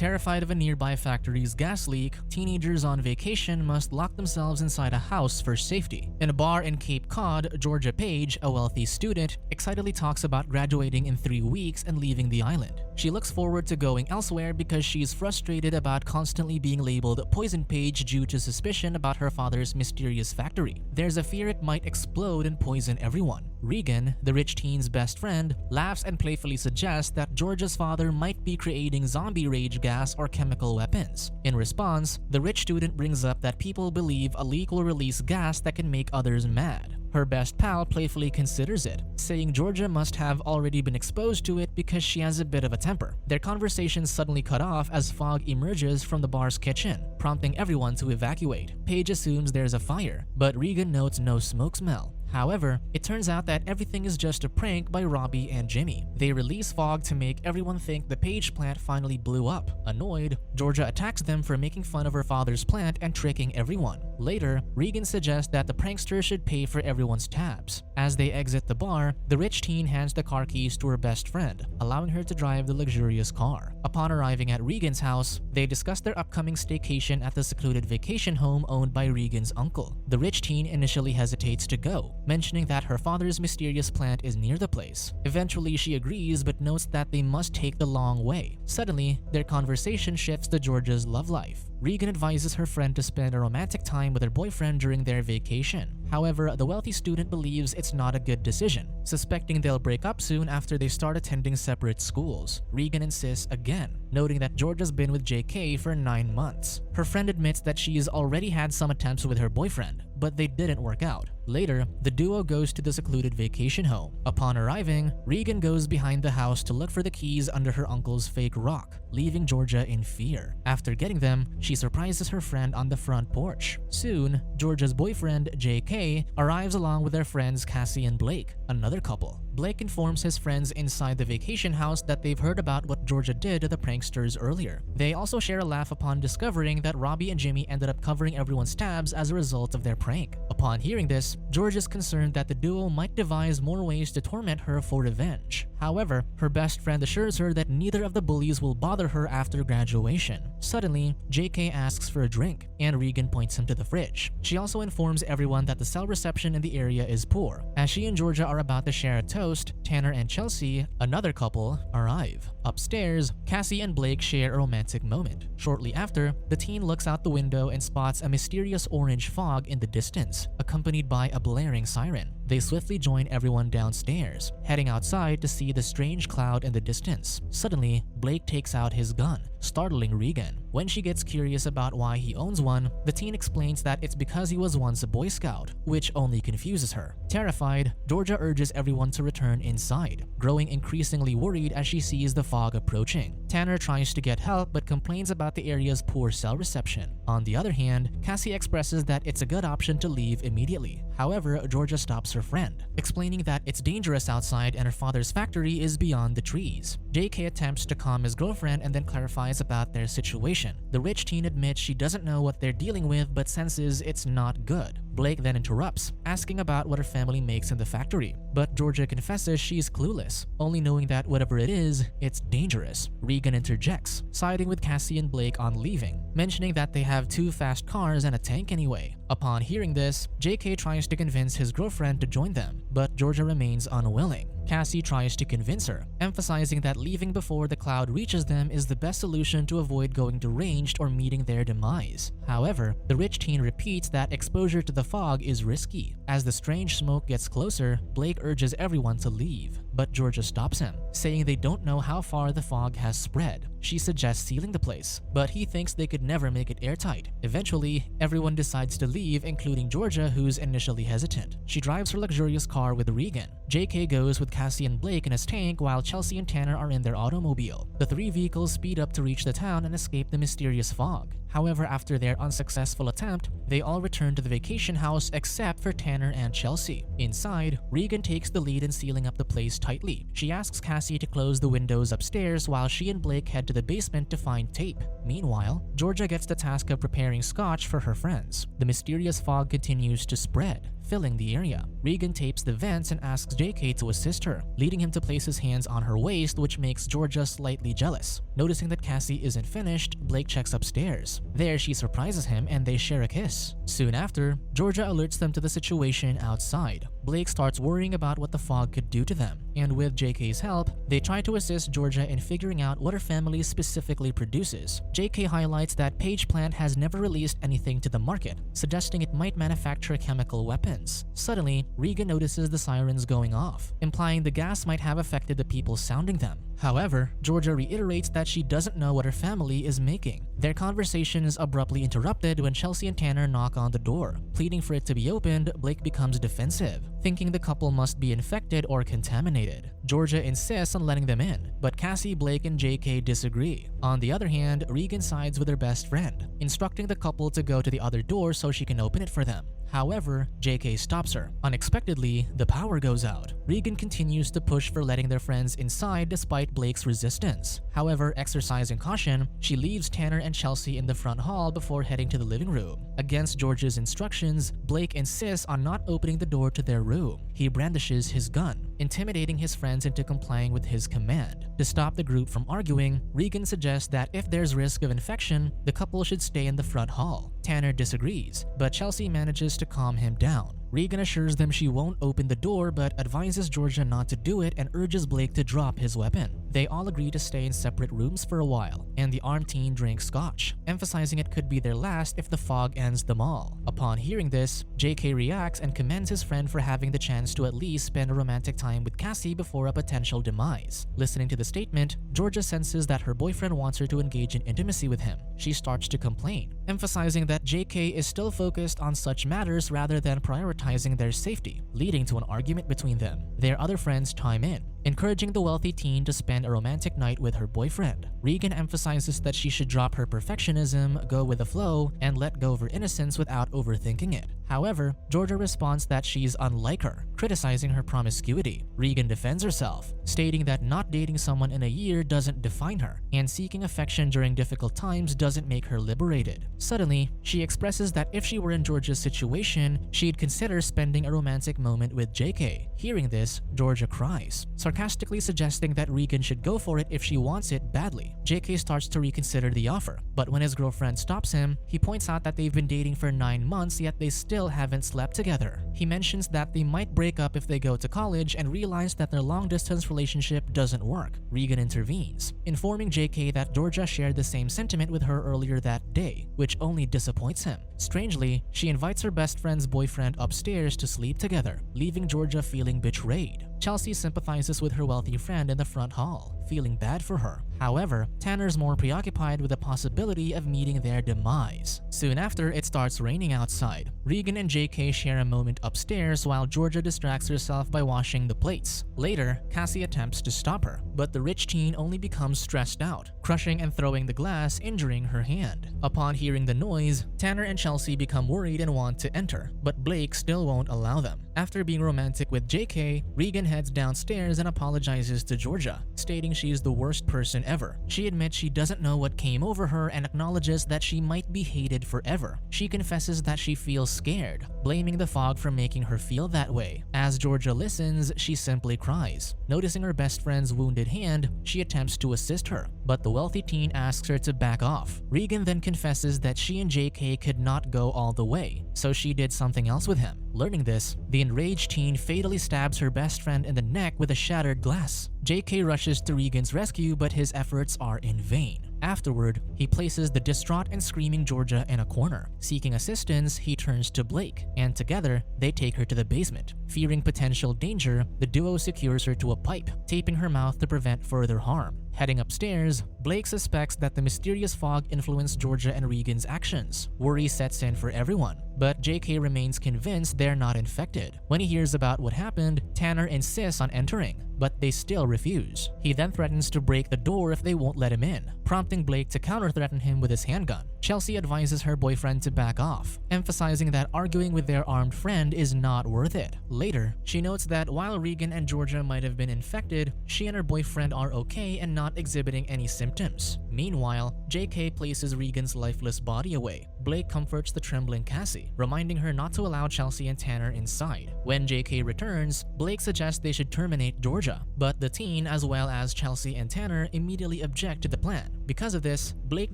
Terrified of a nearby factory's gas leak, teenagers on vacation must lock themselves inside a house for safety. In a bar in Cape Cod, Georgia Page, a wealthy student, excitedly talks about graduating in 3 weeks and leaving the island. She looks forward to going elsewhere because she's frustrated about constantly being labeled Poison Page due to suspicion about her father's mysterious factory. There's a fear it might explode and poison everyone. Regan, the rich teen's best friend, laughs and playfully suggests that Georgia's father might be creating zombie rage gas or chemical weapons. In response, the rich student brings up that people believe a leak will release gas that can make others mad. Her best pal playfully considers it, saying Georgia must have already been exposed to it because she has a bit of a temper. Their conversation suddenly cut off as fog emerges from the bar's kitchen, prompting everyone to evacuate. Paige assumes there's a fire, but Regan notes no smoke smell. However, it turns out that everything is just a prank by Robbie and Jimmy. They release fog to make everyone think the Page plant finally blew up. Annoyed, Georgia attacks them for making fun of her father's plant and tricking everyone. Later, Regan suggests that the prankster should pay for everyone's tabs. As they exit the bar, the rich teen hands the car keys to her best friend, allowing her to drive the luxurious car. Upon arriving at Regan's house, they discuss their upcoming staycation at the secluded vacation home owned by Regan's uncle. The rich teen initially hesitates to go, mentioning that her father's mysterious plant is near the place. Eventually, she agrees but notes that they must take the long way. Suddenly, their conversation shifts to Georgia's love life. Regan advises her friend to spend a romantic time with her boyfriend during their vacation. However, the wealthy student believes it's not a good decision, suspecting they'll break up soon after they start attending separate schools. Regan insists again, noting that Georgia's been with JK for 9 months. Her friend admits that she's already had some attempts with her boyfriend, but they didn't work out. Later, the duo goes to the secluded vacation home. Upon arriving, Regan goes behind the house to look for the keys under her uncle's fake rock, leaving Georgia in fear. After getting them, she surprises her friend on the front porch. Soon, Georgia's boyfriend, JK, arrives along with their friends Cassie and Blake, another couple. Blake informs his friends inside the vacation house that they've heard about what Georgia did to the pranksters earlier. They also share a laugh upon discovering that Robbie and Jimmy ended up covering everyone's tabs as a result of their prank. Upon hearing this, George is concerned that the duo might devise more ways to torment her for revenge. However, her best friend assures her that neither of the bullies will bother her after graduation. Suddenly, JK asks for a drink, and Regan points him to the fridge. She also informs everyone that the cell reception in the area is poor. As she and Georgia are about to share a toast, Tanner and Chelsea, another couple, arrive. Upstairs, Cassie and Blake share a romantic moment. Shortly after, the teen looks out the window and spots a mysterious orange fog in the distance, accompanied by a blaring siren. They swiftly join everyone downstairs, heading outside to see the strange cloud in the distance. Suddenly, Blake takes out his gun, startling Regan. When she gets curious about why he owns one, the teen explains that it's because he was once a Boy Scout, which only confuses her. Terrified, Georgia urges everyone to return inside, growing increasingly worried as she sees the fog approaching. Tanner tries to get help but complains about the area's poor cell reception. On the other hand, Cassie expresses that it's a good option to leave immediately. However, Georgia stops her friend, explaining that it's dangerous outside and her father's factory is beyond the trees. JK attempts to calm his girlfriend and then clarifies about their situation. The rich teen admits she doesn't know what they're dealing with but senses it's not good. Blake then interrupts, asking about what her family makes in the factory, but Georgia confesses she's clueless, only knowing that whatever it is, it's dangerous. Regan interjects, siding with Cassie and Blake on leaving, mentioning that they have 2 fast cars and a tank anyway. Upon hearing this, JK tries to convince his girlfriend to join them, but Georgia remains unwilling. Cassie tries to convince her, emphasizing that leaving before the cloud reaches them is the best solution to avoid going deranged or meeting their demise. However, the rich teen repeats that exposure to the fog is risky. As the strange smoke gets closer, Blake urges everyone to leave, but Georgia stops him, saying they don't know how far the fog has spread. She suggests sealing the place, but he thinks they could never make it airtight. Eventually, everyone decides to leave, including Georgia, who's initially hesitant. She drives her luxurious car with Regan. JK goes with Cassie and Blake in his tank while Chelsea and Tanner are in their automobile. The 3 vehicles speed up to reach the town and escape the mysterious fog. However, after their unsuccessful attempt, they all return to the vacation house except for Tanner and Chelsea. Inside, Regan takes the lead in sealing up the place tightly. She asks Cassie to close the windows upstairs while she and Blake head to the basement to find tape. Meanwhile, Georgia gets the task of preparing scotch for her friends. The mysterious fog continues to spread, filling the area. Regan tapes the vents and asks JK to assist her, leading him to place his hands on her waist, which makes Georgia slightly jealous. Noticing that Cassie isn't finished, Blake checks upstairs. There, she surprises him and they share a kiss. Soon after, Georgia alerts them to the situation outside. Blake starts worrying about what the fog could do to them, and with JK's help, they try to assist Georgia in figuring out what her family specifically produces. JK highlights that Page Plant has never released anything to the market, suggesting it might manufacture chemical weapons. Suddenly, Regan notices the sirens going off, implying the gas might have affected the people sounding them. However, Georgia reiterates that she doesn't know what her family is making. Their conversation is abruptly interrupted when Chelsea and Tanner knock on the door. Pleading for it to be opened, Blake becomes defensive, thinking the couple must be infected or contaminated. Georgia insists on letting them in, but Cassie, Blake, and JK disagree. On the other hand, Regan sides with her best friend, instructing the couple to go to the other door so she can open it for them. However, JK stops her. Unexpectedly, the power goes out. Regan continues to push for letting their friends inside despite Blake's resistance. However, exercising caution, she leaves Tanner and Chelsea in the front hall before heading to the living room. Against George's instructions, Blake insists on not opening the door to their room. He brandishes his gun, intimidating his friends into complying with his command. To stop the group from arguing, Regan suggests that if there's risk of infection, the couple should stay in the front hall. Tanner disagrees, but Chelsea manages to calm him down. Regan assures them she won't open the door but advises Georgia not to do it and urges Blake to drop his weapon. They all agree to stay in separate rooms for a while, and the armed teen drinks scotch, emphasizing it could be their last if the fog ends them all. Upon hearing this, JK reacts and commends his friend for having the chance to at least spend a romantic time with Cassie before a potential demise. Listening to the statement, Georgia senses that her boyfriend wants her to engage in intimacy with him. She starts to complain, emphasizing that JK is still focused on such matters rather than prioritizing their safety, leading to an argument between them. Their other friends chime in, encouraging the wealthy teen to spend a romantic night with her boyfriend. Regan emphasizes that she should drop her perfectionism, go with the flow, and let go of her innocence without overthinking it. However, Georgia responds that she's unlike her, criticizing her promiscuity. Regan defends herself, stating that not dating someone in a year doesn't define her, and seeking affection during difficult times doesn't make her liberated. Suddenly, she expresses that if she were in Georgia's situation, she'd consider spending a romantic moment with JK. Hearing this, Georgia cries, sarcastically suggesting that Regan should go for it if she wants it badly. JK starts to reconsider the offer, but when his girlfriend stops him, he points out that they've been dating for 9 months yet they still haven't slept together. He mentions that they might break up if they go to college and realize that their long-distance relationship doesn't work. Regan intervenes, informing JK that Georgia shared the same sentiment with her earlier that day, which only disappoints him. Strangely, she invites her best friend's boyfriend upstairs to sleep together, leaving Georgia feeling betrayed. Chelsea sympathizes with her wealthy friend in the front hall, feeling bad for her. However, Tanner's more preoccupied with the possibility of meeting their demise. Soon after, it starts raining outside. Regan and JK share a moment upstairs while Georgia distracts herself by washing the plates. Later, Cassie attempts to stop her, but the rich teen only becomes stressed out, crushing and throwing the glass, injuring her hand. Upon hearing the noise, Tanner and Chelsea become worried and want to enter, but Blake still won't allow them. After being romantic with JK, Regan heads downstairs and apologizes to Georgia, stating she's the worst person ever. She admits she doesn't know what came over her and acknowledges that she might be hated forever. She confesses that she feels scared, blaming the fog for making her feel that way. As Georgia listens, she simply cries. Noticing her best friend's wounded hand, she attempts to assist her, but the wealthy teen asks her to back off. Regan then confesses that she and JK could not go all the way, so she did something else with him. Learning this, the enraged teen fatally stabs her best friend in the neck with a shattered glass. JK rushes to Regan's rescue, but his efforts are in vain. Afterward, he places the distraught and screaming Georgia in a corner. Seeking assistance, he turns to Blake, and together, they take her to the basement. Fearing potential danger, the duo secures her to a pipe, taping her mouth to prevent further harm. Heading upstairs, Blake suspects that the mysterious fog influenced Georgia and Regan's actions. Worry sets in for everyone, but JK remains convinced they're not infected. When he hears about what happened, Tanner insists on entering, but they still refuse. He then threatens to break the door if they won't let him in, prompting Blake to counter-threaten him with his handgun. Chelsea advises her boyfriend to back off, emphasizing that arguing with their armed friend is not worth it. Later, she notes that while Regan and Georgia might have been infected, she and her boyfriend are okay and not exhibiting any symptoms. Meanwhile, JK places Regan's lifeless body away. Blake comforts the trembling Cassie, reminding her not to allow Chelsea and Tanner inside. When JK returns, Blake suggests they should terminate Georgia, but the teen, as well as Chelsea and Tanner, immediately object to the plan. Because of this, Blake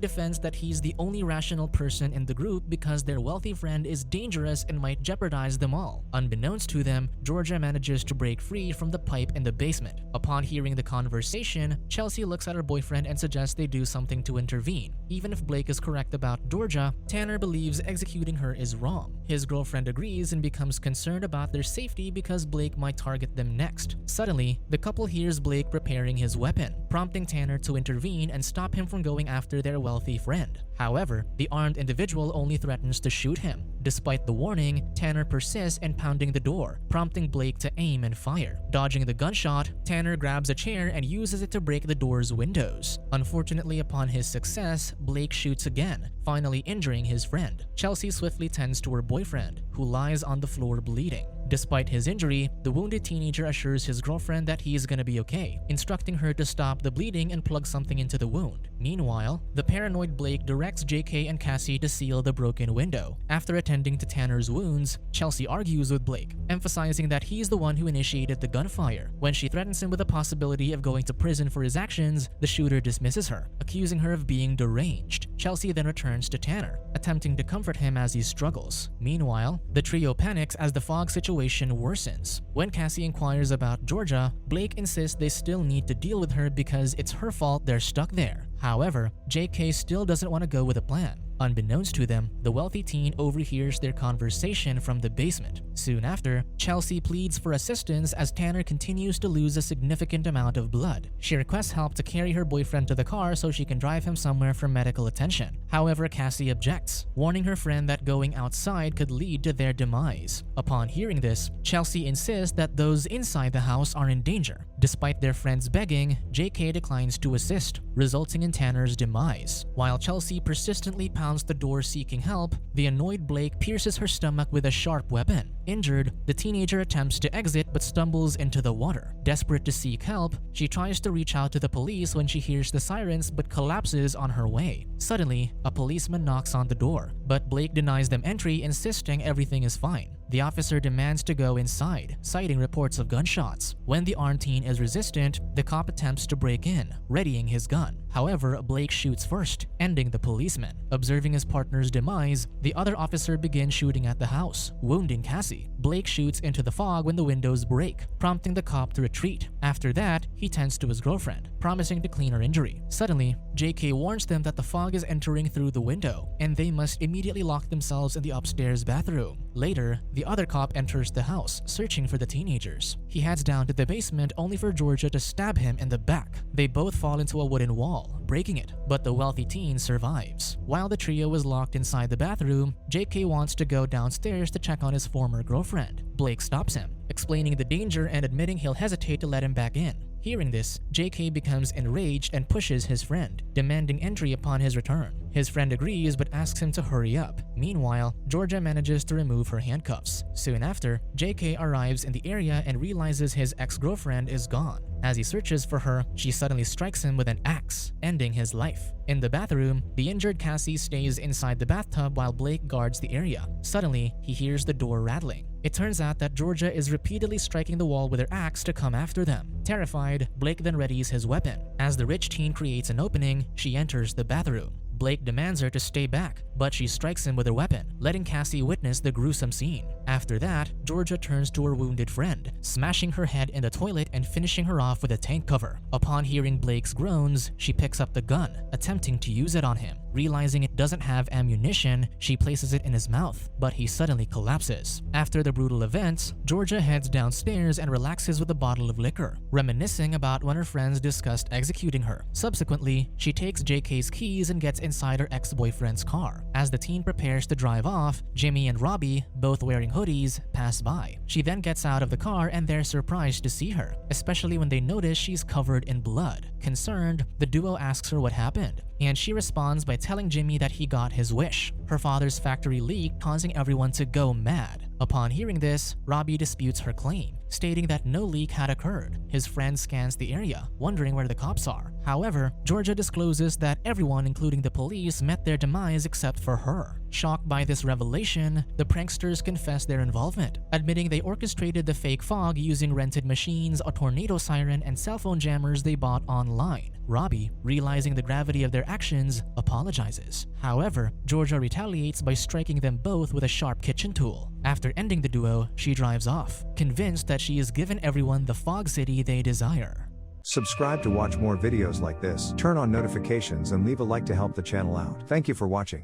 defends that he's the only rational person in the group because their wealthy friend is dangerous and might jeopardize them all. Unbeknownst to them, Georgia manages to break free from the pipe in the basement. Upon hearing the conversation, Chelsea looks at her boyfriend and suggests they do something to intervene. Even if Blake is correct about Georgia, Tanner believes executing her is wrong. His girlfriend agrees and becomes concerned about their safety because Blake might target them next. Suddenly, the couple hears Blake preparing his weapon, prompting Tanner to intervene and stop him from going after their wealthy friend. However, the armed individual only threatens to shoot him. Despite the warning, Tanner persists in pounding the door, prompting Blake to aim and fire. Dodging the gunshot, Tanner grabs a chair and uses it to break the door's windows. Unfortunately, upon his success, Blake shoots again, finally injuring his friend. Chelsea swiftly tends to her boyfriend, who lies on the floor bleeding. Despite his injury, the wounded teenager assures his girlfriend that he is gonna be okay, instructing her to stop the bleeding and plug something into the wound. Meanwhile, the paranoid Blake directs JK and Cassie to seal the broken window. After attending to Tanner's wounds, Chelsea argues with Blake, emphasizing that he's the one who initiated the gunfire. When she threatens him with the possibility of going to prison for his actions, the shooter dismisses her, accusing her of being deranged. Chelsea then returns to Tanner, attempting to comfort him as he struggles. Meanwhile, the trio panics as the fog situation worsens. When Cassie inquires about Georgia, Blake insists they still need to deal with her because it's her fault they're stuck there. However, JK still doesn't want to go with a plan. Unbeknownst to them, the wealthy teen overhears their conversation from the basement. Soon after, Chelsea pleads for assistance as Tanner continues to lose a significant amount of blood. She requests help to carry her boyfriend to the car so she can drive him somewhere for medical attention. However, Cassie objects, warning her friend that going outside could lead to their demise. Upon hearing this, Chelsea insists that those inside the house are in danger. Despite their friends begging, JK declines to assist, resulting in Tanner's demise. While Chelsea persistently pounds the door seeking help, the annoyed Blake pierces her stomach with a sharp weapon. Injured, the teenager attempts to exit but stumbles into the water. Desperate to seek help, she tries to reach out to the police when she hears the sirens but collapses on her way. Suddenly, a policeman knocks on the door, but Blake denies them entry, insisting everything is fine. The officer demands to go inside, citing reports of gunshots. When the armed teen is resistant, the cop attempts to break in, readying his gun. However, Blake shoots first, ending the policeman. Observing his partner's demise, the other officer begins shooting at the house, wounding Cassie. Blake shoots into the fog when the windows break, prompting the cop to retreat. After that, he tends to his girlfriend, promising to clean her injury. Suddenly, JK warns them that the fog is entering through the window, and they must immediately lock themselves in the upstairs bathroom. Later, the other cop enters the house, searching for the teenagers. He heads down to the basement only for Georgia to stab him in the back. They both fall into a wooden wall, breaking it, but the wealthy teen survives. While the trio is locked inside the bathroom, JK wants to go downstairs to check on his former girlfriend. Blake stops him, explaining the danger and admitting he'll hesitate to let him back in. Hearing this, JK becomes enraged and pushes his friend, demanding entry upon his return. His friend agrees but asks him to hurry up. Meanwhile, Georgia manages to remove her handcuffs. Soon after, JK arrives in the area and realizes his ex-girlfriend is gone. As he searches for her, she suddenly strikes him with an axe, ending his life. In the bathroom, the injured Cassie stays inside the bathtub while Blake guards the area. Suddenly, he hears the door rattling. It turns out that Georgia is repeatedly striking the wall with her axe to come after them. Terrified, Blake then readies his weapon. As the rich teen creates an opening, she enters the bathroom. Blake demands her to stay back, but she strikes him with her weapon, letting Cassie witness the gruesome scene. After that, Georgia turns to her wounded friend, smashing her head in the toilet and finishing her off with a tank cover. Upon hearing Blake's groans, she picks up the gun, attempting to use it on him. Realizing it doesn't have ammunition, she places it in his mouth, but he suddenly collapses. After the brutal events, Georgia heads downstairs and relaxes with a bottle of liquor, reminiscing about when her friends discussed executing her. Subsequently, she takes JK's keys and gets inside her ex-boyfriend's car. As the teen prepares to drive off, Jimmy and Robbie, both wearing hoodies, pass by. She then gets out of the car and they're surprised to see her, especially when they notice she's covered in blood. Concerned, the duo asks her what happened. and she responds by telling Jimmy that he got his wish. Her father's factory leak causing everyone to go mad. Upon hearing this, Robbie disputes her claim, stating that no leak had occurred. His friend scans the area, wondering where the cops are. However, Georgia discloses that everyone, including the police, met their demise except for her. Shocked by this revelation, the pranksters confess their involvement, admitting they orchestrated the fake fog using rented machines, a tornado siren, and cell phone jammers they bought online. Robbie, realizing the gravity of their actions, apologizes. However, Georgia retaliates by striking them both with a sharp kitchen tool. After ending the duo, she drives off, convinced that she has given everyone the Fog City they desire. Subscribe to watch more videos like this, turn on notifications and leave a like to help the channel out. Thank you for watching.